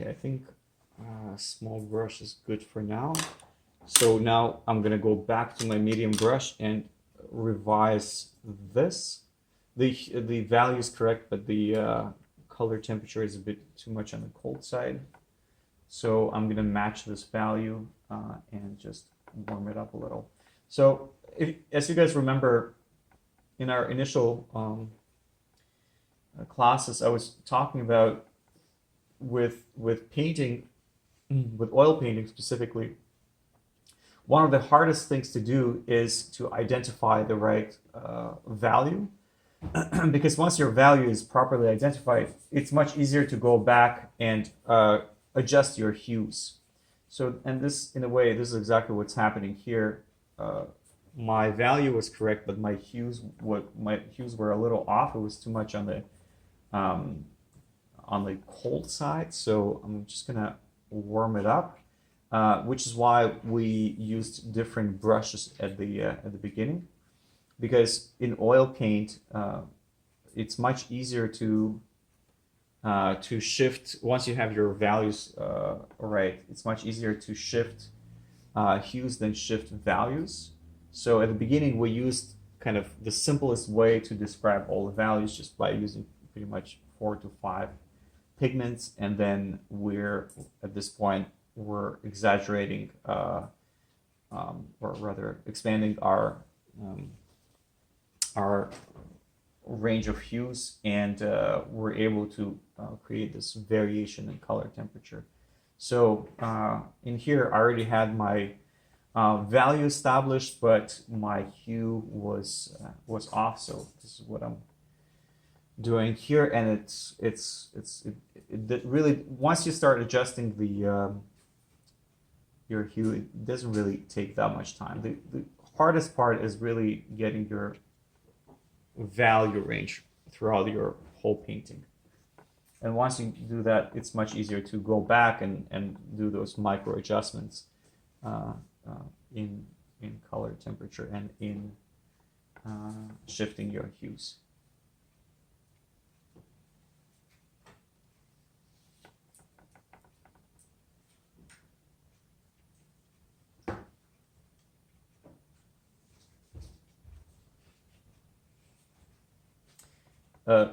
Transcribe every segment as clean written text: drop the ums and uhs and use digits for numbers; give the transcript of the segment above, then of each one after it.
Okay, I think a small brush is good for now. So now I'm gonna go back to my medium brush and revise this. The value is correct, but the color temperature is a bit too much on the cold side. So I'm gonna match this value and just warm it up a little. So as you guys remember, in our initial classes, I was talking about with painting, with oil painting specifically, one of the hardest things to do is to identify the right value. Because once your value is properly identified, it's much easier to go back and adjust your hues. So, and this, in a way, this is exactly what's happening here. My value was correct, but my hues were a little off. It was too much on the cold side. So I'm just gonna warm it up, which is why we used different brushes at the beginning, because in oil paint, it's much easier to shift once you have your values right. It's much easier to shift hues than shift values. So at the beginning, we used kind of the simplest way to describe all the values, just by using pretty much 4 to 5 pigments, and then we're at this point we're exaggerating, or rather expanding our range of hues, and we're able to create this variation in color temperature. So in here, I already had my value established, but my hue was off. So this is what I'm doing here, and it really, once you start adjusting the your hue, it doesn't really take that much time. The hardest part is really getting your value range throughout your whole painting. And once you do that, it's much easier to go back and do those micro adjustments in color temperature and in shifting your hues.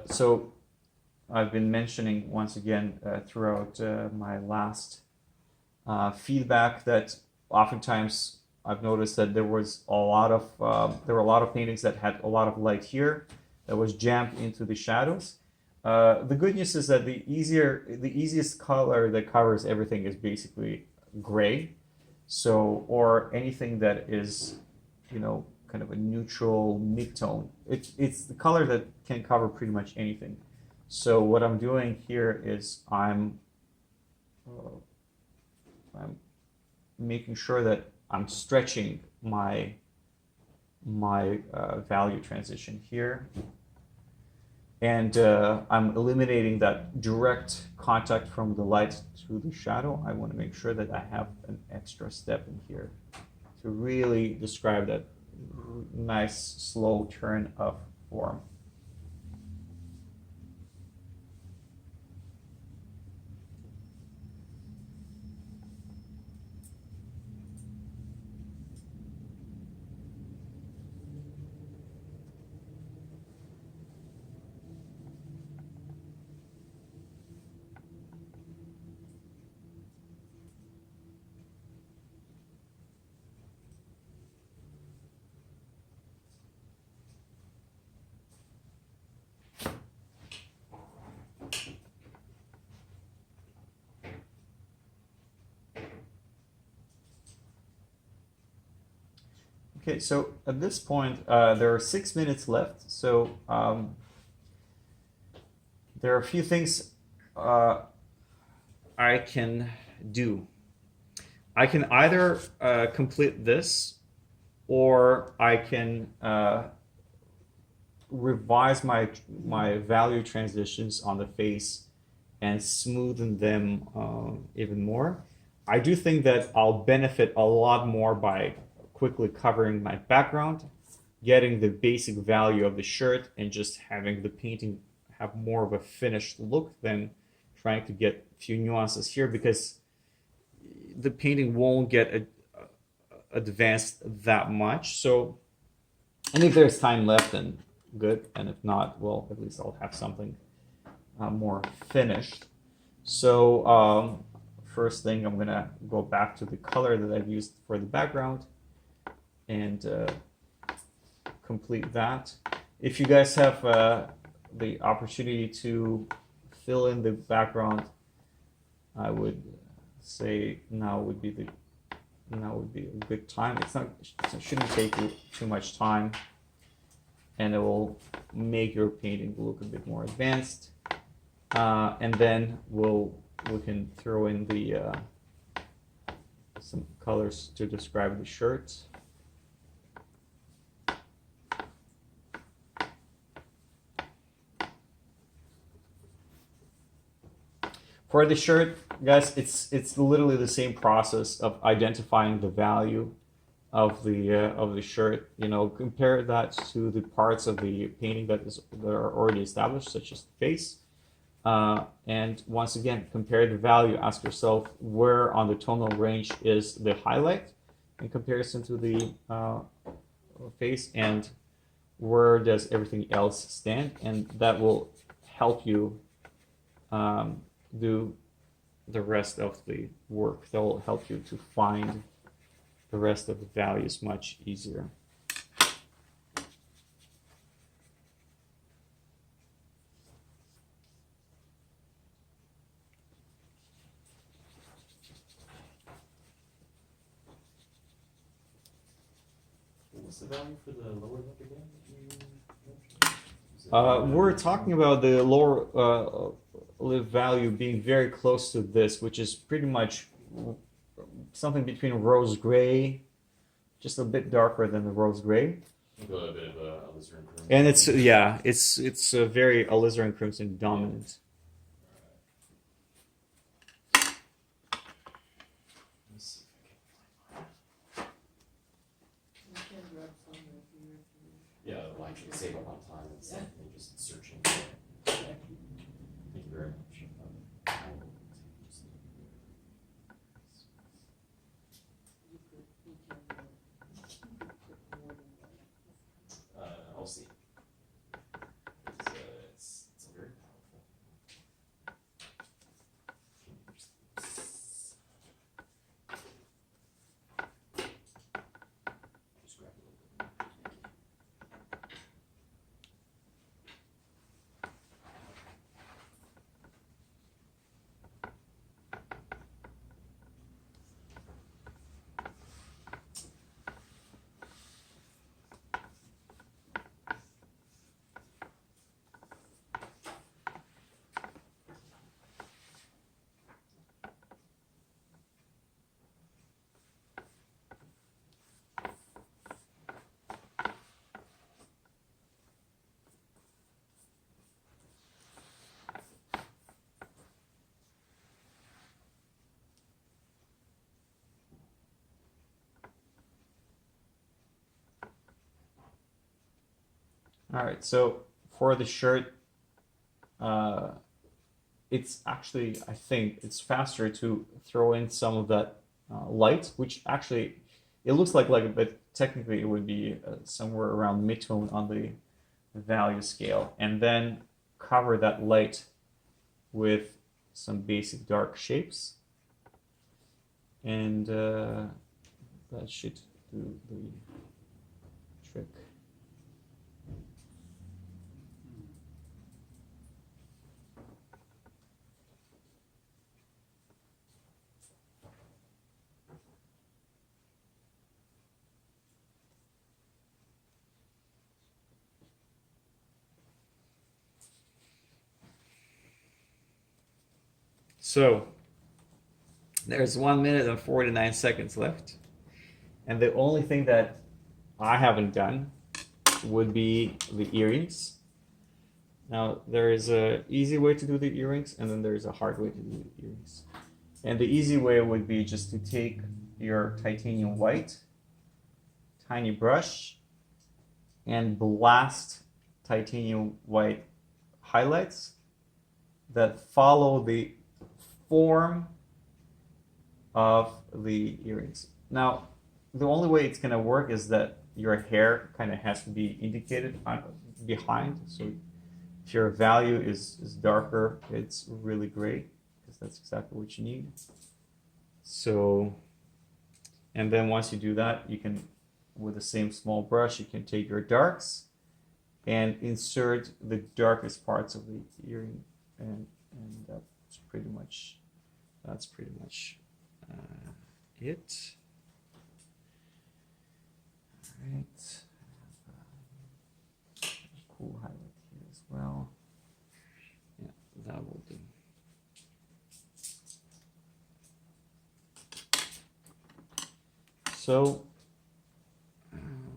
So I've been mentioning once again throughout my last feedback that oftentimes I've noticed that there were a lot of paintings that had a lot of light here that was jammed into the shadows. The good news is that the easiest color that covers everything is basically gray. So, or anything that is, kind of a neutral mid-tone. It's the color that can cover pretty much anything. So what I'm doing here is I'm making sure that I'm stretching my value transition here, and I'm eliminating that direct contact from the light to the shadow. I want to make sure that I have an extra step in here to really describe that nice slow turn of form. Okay, so at this point, there are 6 minutes left. So there are a few things I can do. I can either complete this, or I can revise my value transitions on the face and smoothen them even more. I do think that I'll benefit a lot more by quickly covering my background, getting the basic value of the shirt, and just having the painting have more of a finished look than trying to get few nuances here because the painting won't get advanced that much. So, and if there's time left, then good. And if not, well, at least I'll have something more finished. So first thing, I'm gonna go back to the color that I've used for the background and complete that. If you guys have the opportunity to fill in the background, I would say now would be a good time. It shouldn't take you too much time, and it will make your painting look a bit more advanced. And then we can throw in the some colors to describe the shirt. For the shirt, guys, it's literally the same process of identifying the value of the shirt. You know, compare that to the parts of the painting that are already established, such as the face. And once again, compare the value. Ask yourself where on the tonal range is the highlight in comparison to the face, and where does everything else stand, and that will help you do the rest of the work. That will help you to find the rest of the values much easier. What's the value for the lower lip again? We're talking about the lower lip value being very close to this, which is pretty much something between rose gray, just a bit darker than the rose gray. A bit of alizarin crimson. And it's a very alizarin crimson dominant. Yeah, it'll actually save a lot of time instead of just searching for it. Thank you very much. I'll see. It's very powerful. Just grab a little bit. All right, so for the shirt, it's actually, I think it's faster to throw in some of that light, which actually, it looks like but technically it would be somewhere around mid-tone on the value scale, and then cover that light with some basic dark shapes, and that should do the trick. So there's 1 minute and 49 seconds left. And the only thing that I haven't done would be the earrings. Now, there is an easy way to do the earrings, and then there's a hard way to do the earrings. And the easy way would be just to take your titanium white, tiny brush, and blast titanium white highlights that follow the form of the earrings. Now, the only way it's gonna work is that your hair kind of has to be indicated behind. So if your value is darker, it's really great because that's exactly what you need. So, and then once you do that, you can, with the same small brush, you can take your darks and insert the darkest parts of the earring, and that's pretty much it. All right, cool highlight here as well. Yeah, that will do. So,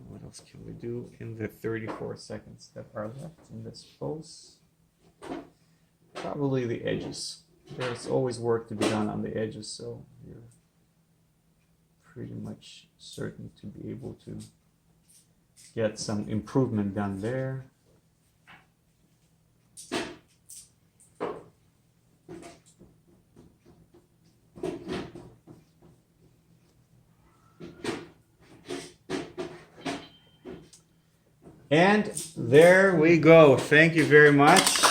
what else can we do in the 34 seconds that are left in this pose? Probably the edges. There's always work to be done on the edges, so you're pretty much certain to be able to get some improvement done there. And there we go. Thank you very much.